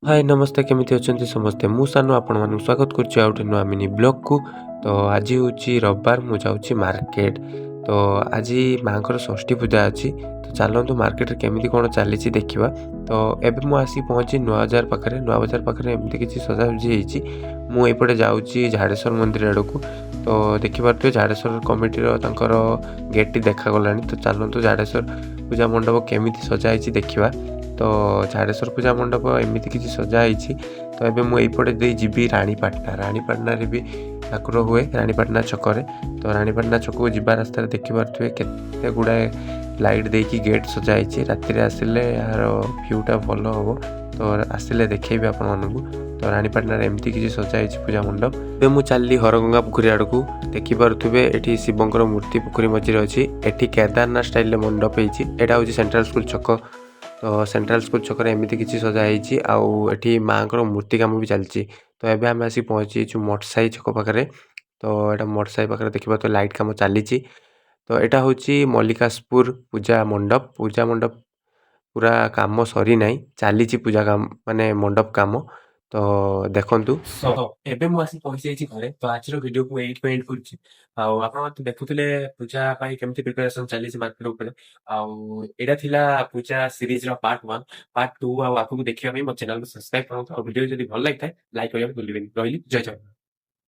हाय नमस्ते केमिति अछंती समस्ते मु सानु आपण मानु स्वागत करछि आउटे नुआ मिनी ब्लॉग को। तो आज होछि रविवार मु जाउछि मार्केट। तो आज मांकर षष्ठी पूजा अछि तो चलंतु मार्केट रे केमिति कोन चलीछि देखिबा। तो एबे मु आसी पहुंची नुआ बाजार पाखरे एमिति किछि सजासजी हेछि। मु एपटे जाउछि झाडेश्वर मंदिर आडकू। तो देखि पारथि झाडेश्वर कमिटी रो तांकर गेट टी देखा गलानी। तो चलंतु झाडेश्वर पूजा मंडप केमिति सजा हेछि देखिबा। तो झाडेश्वर पूजा मंडप एमिति किछि सजा हेछि। तो एबे मु एपटे दे जिबी रानीपाटना रे भी ठाकुर हुए रानीपाटना छकरे। तो रानीपाटना छक को जिबा रास्ता देखि पारथुए केते गुडाए लाइट देकी गेट सजा हेछि। राति रे आसिले यार व्यूटा भलो हबो। तो आसिले देखैबे आपन मानकू। तो रानीपाटना रे एमिति किछि सजा हेछि पूजा मंडप। एबे मु चालली हरगंगा पुखरी आडकू। देखि पारथुए एठी शिवंकर मूर्ति पुखरी मझिरे अछि। एठी केदारनाथ स्टाइल रे मंडप हेछि। एटा होछि सेंट्रल स्कूल छक। तो सेंट्रल स्कूल छकरे एमिति किछि सजा हेछि आउ एठी मांकर मूर्ति काम भी चलछि। तो एबे हम आसी पहुंची छु मोटसाई छक पाखरे। तो एटा मोटसाई पाखरे देखिबा तो लाइट काम चलीछि। तो एटा होछि मल्लिकासपुर पूजा मंडप पूरा काम सरी नाही चलीछि पूजा काम माने मंडप काम। तो देखंतु तो एबे मु आसी पहुंची जाइछि घरे। तो आजर वीडियो को एट पॉइंट करछि। आउ आपण मते देखुथिले पूजा पाई केमति प्रिपरेशन चलीछि मार्केट ऊपर। आउ एटा थिला पूजा सीरीज रो पार्ट 1। पार्ट 2 आउ आकु देखिबा पई मो चैनल को सब्सक्राइब करंतु। और वीडियो जदि भल लागथाय लाइक करिया भूलिबेनी। रहिली जय जय।